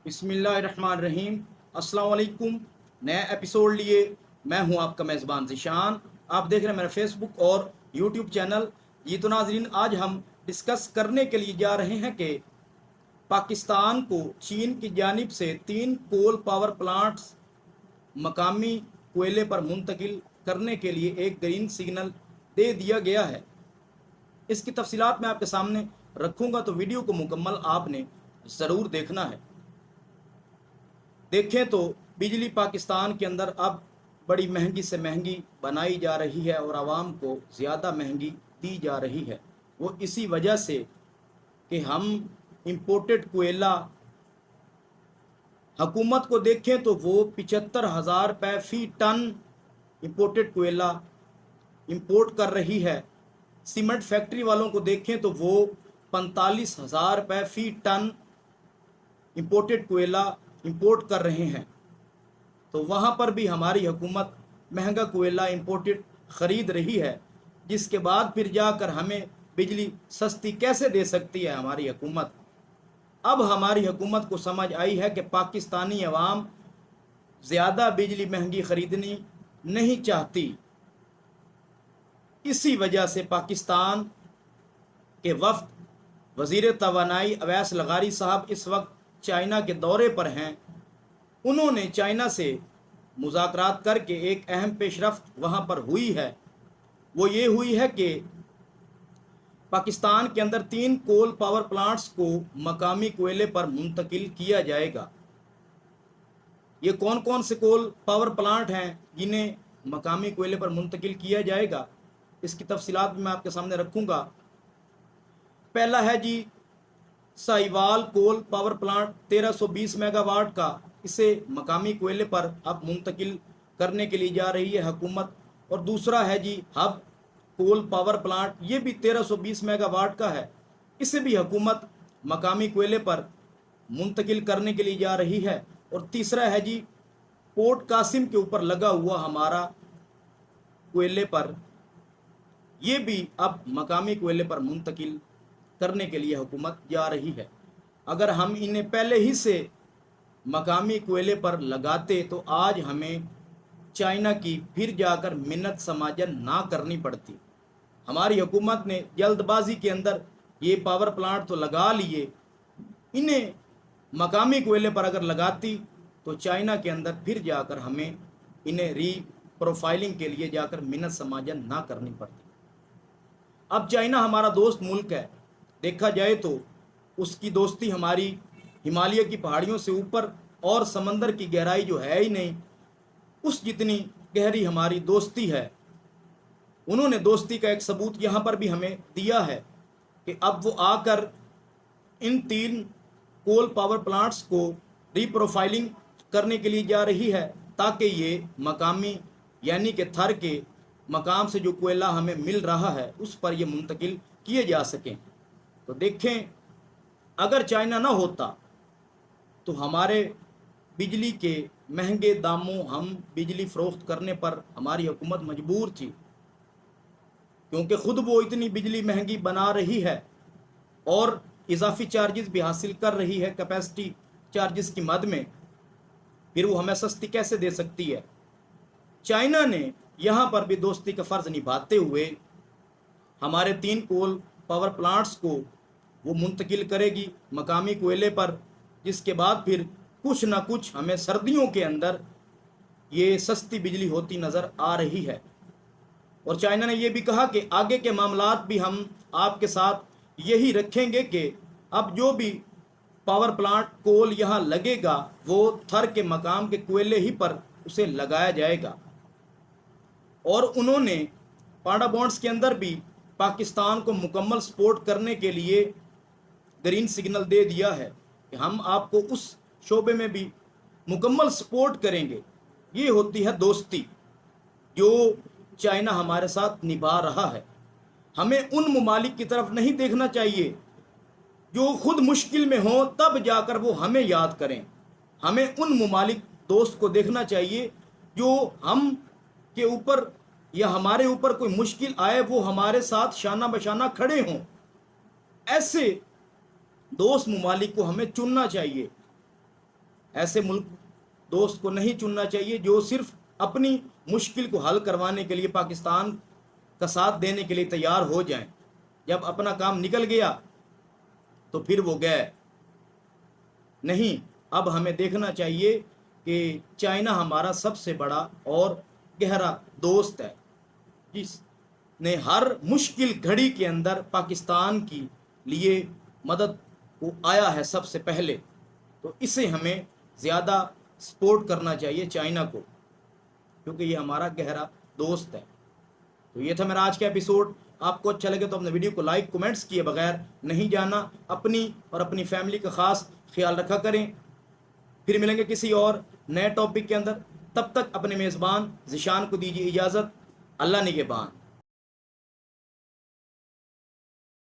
बिस्मिल्लाहिर्रहमानिर्रहीम। अस्सलाम वालेकुम। नया एपिसोड लिए मैं हूं आपका मेज़बान ज़ीशान। आप देख रहे हैं मेरा फेसबुक और यूट्यूब चैनल। जी तो नाजरीन, आज हम डिस्कस करने के लिए जा रहे हैं कि पाकिस्तान को चीन की जानिब से 3 कोल पावर प्लांट्स मकामी कोयले पर मुंतकिल करने के लिए एक ग्रीन सिग्नल दे दिया गया है। इसकी तफसीलात मैं आपके सामने रखूँगा, तो वीडियो को मुकम्मल आपने ज़रूर देखना है। देखें तो बिजली पाकिस्तान के अंदर अब बड़ी महंगी से महंगी बनाई जा रही है और आवाम को ज़्यादा महंगी दी जा रही है। वो इसी वजह से कि हम इंपोर्टेड कोयला, हुकूमत को देखें तो वो 75,000 रुपये फ़ी टन इंपोर्टेड कोयला इंपोर्ट कर रही है। सीमेंट फैक्ट्री वालों को देखें तो वो 45,000 रुपये फ़ी टन इंपोर्टेड कोयला इंपोर्ट कर रहे हैं। तो वहाँ पर भी हमारी हुकूमत महंगा कोयला इंपोर्टेड ख़रीद रही है, जिसके बाद फिर जाकर हमें बिजली सस्ती कैसे दे सकती है हमारी हुकूमत। अब हमारी हुकूमत को समझ आई है कि पाकिस्तानी अवाम ज़्यादा बिजली महंगी ख़रीदनी नहीं चाहती। इसी वजह से पाकिस्तान के वफ़द वज़ीर तवानाई अवैस लगारी साहब इस वक्त चाइना के दौरे पर हैं। उन्होंने चाइना से मुज़ाकरात करके एक अहम पेशरफ्त वहाँ पर हुई है। वो ये हुई है कि पाकिस्तान के अंदर 3 कोल पावर प्लांट्स को मकामी कोयले पर मुंतकिल किया जाएगा। ये कौन कौन से कोल पावर प्लांट हैं जिन्हें मकामी कोयले पर मुंतकिल किया जाएगा, इसकी तफसीलात मैं आपके सामने रखूँगा। पहला है जी Sahiwal coal power plant 1320 megawatt का। इसे मकामी कोयले पर अब मुंतकिल करने के लिए जा रही है हुकूमत। और दूसरा है जी हब कोल पावर प्लांट, ये भी 1320 मेगावाट का है। इसे भी हुकूमत मकामी कोयले पर मुंतकिल करने के लिए जा रही है। और तीसरा है जी पोर्ट कासिम के ऊपर लगा हुआ हमारा कोयले पर, ये भी अब मकामी कोयले पर मुंतकिल करने के लिए हुकूमत जा रही है। अगर हम इन्हें पहले ही से मकामी कोयले पर लगाते तो आज हमें चाइना की फिर जाकर मिन्नत समाजन ना करनी पड़ती। हमारी हुकूमत ने जल्दबाजी के अंदर ये पावर प्लांट तो लगा लिए, इन्हें मकामी कोयले पर अगर लगाती तो चाइना के अंदर फिर जाकर हमें इन्हें री प्रोफाइलिंग के लिए जाकर मिन्नत समाजन ना करनी पड़ती। अब चाइना हमारा दोस्त मुल्क है। देखा जाए तो उसकी दोस्ती हमारी हिमालय की पहाड़ियों से ऊपर और समंदर की गहराई जो है ही नहीं, उस जितनी गहरी हमारी दोस्ती है। उन्होंने दोस्ती का एक सबूत यहाँ पर भी हमें दिया है कि अब वो आकर इन 3 कोल पावर प्लांट्स को रीप्रोफाइलिंग करने के लिए जा रही है, ताकि ये मकामी यानी कि थर के मकाम से जो कोयला हमें मिल रहा है उस पर ये मुंतकिल किए जा सकें। तो देखें, अगर चाइना ना होता तो हमारे बिजली के महंगे दामों हम बिजली फ़रोख्त करने पर हमारी हुकूमत मजबूर थी, क्योंकि ख़ुद वो इतनी बिजली महंगी बना रही है और इजाफी चार्जेस भी हासिल कर रही है कैपेसिटी चार्जेस की मद में। फिर वो हमें सस्ती कैसे दे सकती है। चाइना ने यहाँ पर भी दोस्ती का फ़र्ज़ निभाते हुए हमारे 3 कोल पावर प्लांट्स को वो मुंतकिल करेगी मकामी कोयले पर, जिसके बाद फिर कुछ ना कुछ हमें सर्दियों के अंदर ये सस्ती बिजली होती नज़र आ रही है। और चाइना ने ये भी कहा कि आगे के मामलात भी हम आपके साथ यही रखेंगे कि अब जो भी पावर प्लांट कोल यहाँ लगेगा वो थर के मकाम के कोयले ही पर उसे लगाया जाएगा। और उन्होंने पांडा बॉन्ड्स के अंदर भी पाकिस्तान को मुकम्मल सपोर्ट करने के लिए ग्रीन सिग्नल दे दिया है कि हम आपको उस शोबे में भी मुकम्मल सपोर्ट करेंगे। ये होती है दोस्ती जो चाइना हमारे साथ निभा रहा है। हमें उन ममालिक की तरफ नहीं देखना चाहिए जो खुद मुश्किल में हों तब जाकर वो हमें याद करें। हमें उन ममालिक दोस्त को देखना चाहिए जो हम के ऊपर या हमारे ऊपर कोई मुश्किल आए वो हमारे साथ शाना बशाना खड़े हों। ऐसे दोस्त ममालिक को हमें चुनना चाहिए। ایسے ملک دوست کو نہیں چننا چاہیے جو صرف اپنی مشکل کو حل کروانے کے لیے پاکستان کا ساتھ دینے کے لیے تیار ہو جائیں، جب اپنا کام نکل گیا تو پھر وہ گئے۔ نہیں، اب ہمیں دیکھنا چاہیے کہ چائنا ہمارا سب سے بڑا اور گہرا دوست ہے، جس نے ہر مشکل گھڑی کے اندر پاکستان کی لیے مدد کو آیا ہے سب سے پہلے، تو اسے ہمیں زیادہ سپورٹ کرنا چاہیے چائنا کو، کیونکہ یہ ہمارا گہرا دوست ہے۔ تو یہ تھا میرا آج کا ایپیسوڈ۔ آپ کو اچھا لگے تو اپنے ویڈیو کو لائک کومنٹس کیے بغیر نہیں جانا، اپنی اور اپنی فیملی کا خاص خیال رکھا کریں۔ پھر ملیں گے کسی اور نئے ٹاپک کے اندر، تب تک اپنے میزبان ذیشان کو دیجیے اجازت۔ اللہ نگہبان۔